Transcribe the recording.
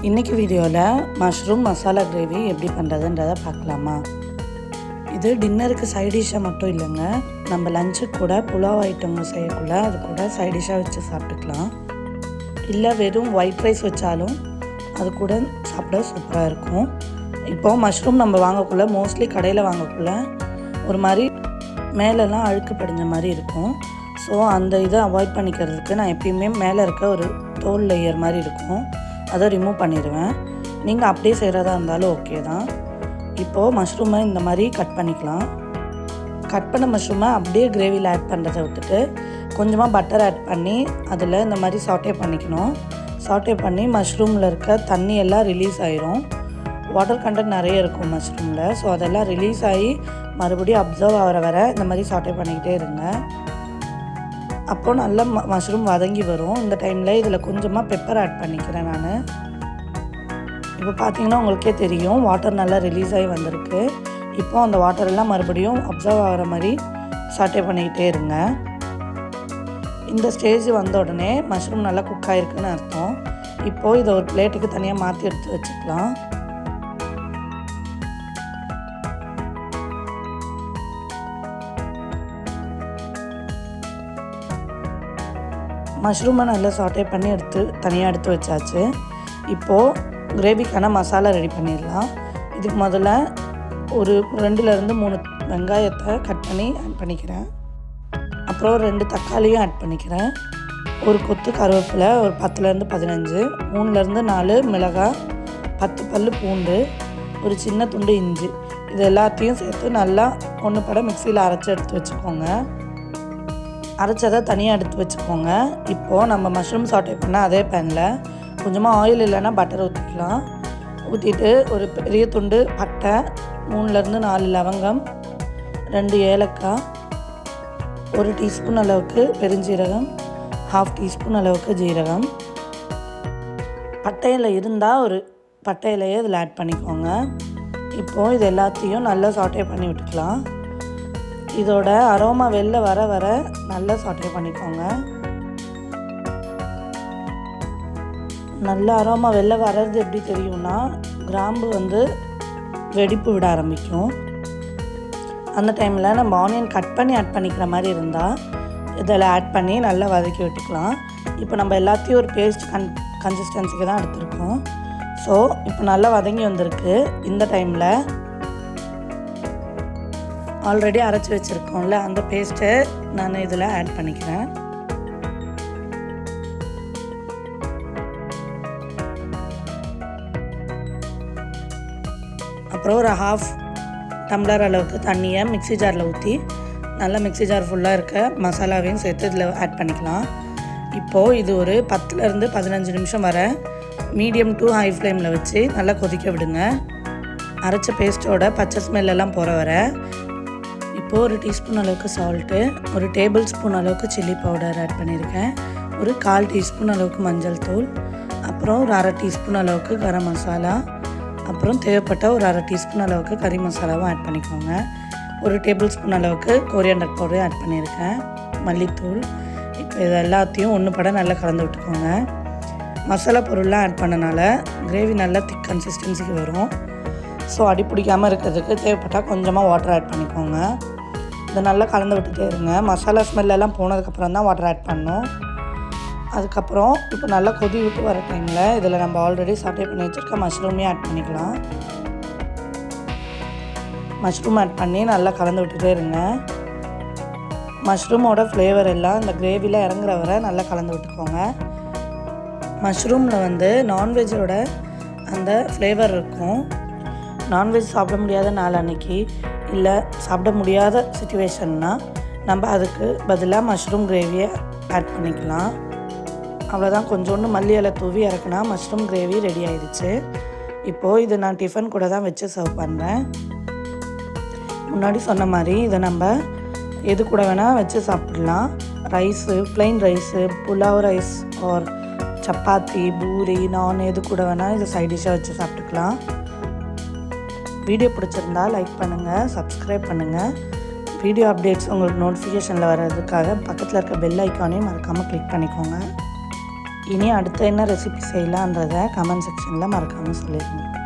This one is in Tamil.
இன்றைக்கி வீடியோவில் மஷ்ரூம் மசாலா கிரேவி எப்படி பண்ணுறதுன்றதை பார்க்கலாமா. இது டின்னருக்கு சைடிஷ்ஷாக மட்டும் இல்லைங்க, நம்ம லஞ்சுக்கு கூட புலாவ் ஐட்டங்கள் செய்யக்குள்ள அது கூட சைடிஷ்ஷாக வச்சு சாப்பிட்டுக்கலாம். இல்லை வெறும் ஒயிட் ரைஸ் வச்சாலும் அது கூட சாப்பிட சூப்பராக இருக்கும். இப்போது மஷ்ரூம் நம்ம வாங்கக்குள்ள மோஸ்ட்லி கடையில் வாங்கக்குள்ள ஒரு மாதிரி மேலெல்லாம் அழுக்கு படிஞ்ச மாதிரி இருக்கும். ஸோ அந்த இதை அவாய்ட் பண்ணிக்கிறதுக்கு நான் எப்பயுமே மேலே இருக்க ஒரு தோல் லேயர் மாதிரி இருக்கும், அதை ரிமூவ் பண்ணிடுவேன். நீங்கள் அப்படியே செய்கிறதா இருந்தாலும் ஓகே தான். இப்போது மஷ்ரூமை இந்த மாதிரி கட் பண்ணிக்கலாம். கட் பண்ண மஷ்ரூமை அப்படியே கிரேவியில் ஆட் பண்ணுறதை விட்டுட்டு கொஞ்சமாக பட்டர் ஆட் பண்ணி அதில் இந்த மாதிரி சாட்டே பண்ணிக்கணும். சாட்டே பண்ணி மஷ்ரூமில் இருக்க தண்ணி எல்லாம் ரிலீஸ் ஆகிரும். வாட்டர் கண்டென்ட் நிறைய இருக்கும் மஷ்ரூமில். ஸோ அதெல்லாம் ரிலீஸ் ஆகி மறுபடியும் அப்சர்வ் ஆகிற வர இந்த மாதிரி சாட்டே பண்ணிக்கிட்டே இருங்க. அப்போது நல்லா மஷ்ரூம் வதங்கி வரும். இந்த டைமில் இதில் கொஞ்சமாக பெப்பர் ஆட் பண்ணிக்கிறேன் நான். இப்போ பார்த்தீங்கன்னா உங்களுக்கே தெரியும் வாட்டர் நல்லா ரிலீஸ் ஆகி வந்திருக்கு. இப்போது அந்த வாட்டர் எல்லாம் மறுபடியும் அப்சர்வ் ஆகிற மாதிரி சாட்டே பண்ணிக்கிட்டே இருங்க. இந்த ஸ்டேஜ் வந்த உடனே மஷ்ரூம் நல்லா குக் ஆகிருக்குன்னு அர்த்தம். இப்போது இதை ஒரு பிளேட்டுக்கு தனியாக மாற்றி எடுத்து வச்சுக்கலாம். மஷ்ரூமை நல்லா சாட்டே பண்ணி தனியாக எடுத்து வச்சாச்சு. இப்போது கிரேவிக்கான மசாலா ரெடி பண்ணிடலாம். இதுக்கு முதல்ல ஒரு 2-3 வெங்காயத்தை கட் பண்ணி ஆட் பண்ணிக்கிறேன். அப்புறம் 2 தக்காளியும் ஆட் பண்ணிக்கிறேன். ஒரு கொத்து கருவேப்பிலை, ஒரு 10-15, 3-4 மிளகாய், 10 பல் பூண்டு, ஒரு சின்ன துண்டு இஞ்சி, இது எல்லாத்தையும் சேர்த்து நல்லா ஒன்று பட மிக்சியில் அரைச்சி எடுத்து வச்சுக்கோங்க. அரைச்சதை தனியாக எடுத்து வச்சுக்கோங்க. இப்போது நம்ம மஷ்ரூம் சாட்டே பண்ண அதே பேனில் கொஞ்சமாக ஆயில் இல்லைன்னா பட்டர் ஊற்றிக்கலாம். ஊற்றிட்டு ஒரு பெரிய துண்டு பட்டை, 3-4 லவங்கம், 2 ஏலக்காய், 1 டீஸ்பூன் அளவுக்கு பெருஞ்சீரகம், 1/2 டீஸ்பூன் அளவுக்கு ஜீரகம். பட்டையில் இருந்தால் ஒரு பட்டையிலையே இதில் ஆட் பண்ணிக்கோங்க. இப்போது இது எல்லாத்தையும் நல்லா சாட்டே பண்ணி விட்டுக்கலாம். இதோட அரோமா வெளில வர வர நல்லா சாட்டே பண்ணிக்கோங்க. நல்ல அரோமா வெளில வர்றது எப்படி தெரியும்னா, கிராம்பு வெடிப்பு விட ஆரம்பிக்கும். அந்த டைமில் நம்ம ஆனியன் கட் பண்ணி ஆட் பண்ணிக்கிற மாதிரி இருந்தால் இதில் ஆட் பண்ணி நல்லா வதக்கி விட்டுக்கலாம். இப்போ நம்ம எல்லாத்தையும் ஒரு பேஸ்ட் கன்சிஸ்டன்சிக்கு தான் எடுத்துருக்கோம். ஸோ இப்போ நல்லா வதங்கி வந்திருக்கு. இந்த டைமில் ஆல்ரெடி அரைச்சி வச்சுருக்கோம்ல அந்த பேஸ்ட்டை நான் இதில் ஆட் பண்ணிக்கிறேன். அப்புறம் ஒரு 1/2 டம்ளர் அளவுக்கு தண்ணியை மிக்ஸி ஜாரில் ஊற்றி நல்லா மிக்ஸி ஜார் ஃபுல்லாக இருக்க மசாலாவையும் சேர்த்து இதில் ஆட் பண்ணிக்கலாம். இப்போது இது ஒரு 10-15 நிமிஷம் வர மீடியம் டு ஹை ஃப்ளேமில் வச்சு நல்லா கொதிக்க விடுங்க. அரைச்ச பேஸ்ட்டோட பச்சை ஸ்மெல்லாம் போகிற வர இப்போது ஒரு டீஸ்பூன் அளவுக்கு சால்ட்டு, ஒரு டேபிள் ஸ்பூன் அளவுக்கு சில்லி பவுடர் ஆட் பண்ணியிருக்கேன், ஒரு 1/4 டீஸ்பூன் அளவுக்கு மஞ்சள் தூள், அப்புறம் ஒரு 1/2 டீஸ்பூன் அளவுக்கு கரம் மசாலா, அப்புறம் தேவைப்பட்ட ஒரு 1/2 டீஸ்பூன் அளவுக்கு கறி மசாலாவும் ஆட் பண்ணிக்கோங்க. ஒரு டேபிள் ஸ்பூன் அளவுக்கு கொரியாண்டர் பவுடர் ஆட் பண்ணியிருக்கேன், மல்லித்தூள். இப்போ இது எல்லாத்தையும் ஒன்று பட நல்லா கலந்து விட்டுக்கோங்க. மசாலா பொருள்லாம் ஆட் பண்ணனால கிரேவி நல்லா திக் கன்சிஸ்டன்சிக்கு வரும். ஸோ அடி பிடிக்காமல் இருக்கிறதுக்கு தேவைப்பட்டால் கொஞ்சமாக வாட்டர் ஆட் பண்ணிக்கோங்க. இதை நல்லா கலந்து விட்டுட்டே இருங்க. மசாலா ஸ்மெல்லாம் போனதுக்கப்புறம் தான் வாட்டர் ஆட் பண்ணணும். அதுக்கப்புறம் இப்போ நல்லா கொதி விட்டு வர டைமில் இதில் நம்ம ஆல்ரெடி சாட்டே பண்ணி வச்சுருக்க மஷ்ரூமையும் ஆட் பண்ணிக்கலாம். மஷ்ரூம் ஆட் பண்ணி நல்லா கலந்து விட்டுட்டே இருங்க. மஷ்ரூமோட ஃப்ளேவர் எல்லாம் இந்த கிரேவியில் இறங்குற வரை நல்லா கலந்து விட்டுக்கோங்க. மஷ்ரூமில் நான்வெஜ்ஜோட அந்த ஃப்ளேவர் இருக்கும். நான்வெஜ் சாப்பிட முடியாத நாள் அன்னைக்கு இல்லை சாப்பிட முடியாத சுச்சுவேஷன்னா நம்ம அதுக்கு பதிலாக மஷ்ரூம் கிரேவியை ஆட் பண்ணிக்கலாம். அவ்வளோதான், கொஞ்சோண்டு மல்லி இலை தூவி இறக்குனா மஷ்ரூம் கிரேவி ரெடி ஆயிடுச்சு. இப்போது இது நான் டிஃபன் கூட தான் வச்சு சர்வ் பண்ணுறேன். முன்னாடி சொன்ன மாதிரி இதை நம்ம எது கூட வேணால் வச்சு சாப்பிட்லாம். Rice, plain rice, pulao rice or chapati, puri, naan எது கூட வேணால் இதை சைட் டிஷ்ஷாக வச்சு சாப்பிட்டுக்கலாம். வீடியோ பிடிச்சிருந்தா லைக் பண்ணுங்கள், சப்ஸ்கிரைப் பண்ணுங்கள். வீடியோ அப்டேட்ஸ் உங்களுக்கு நோட்டிஃபிகேஷனில் வர்றதுக்காக பக்கத்தில் இருக்க பெல் ஐக்கானையும் மறக்காமல் கிளிக் பண்ணிக்கோங்க. இனி அடுத்து என்ன ரெசிபி செய்யலான்றதை கமெண்ட் செக்ஷனில் மறக்காமல் சொல்லிடுங்க.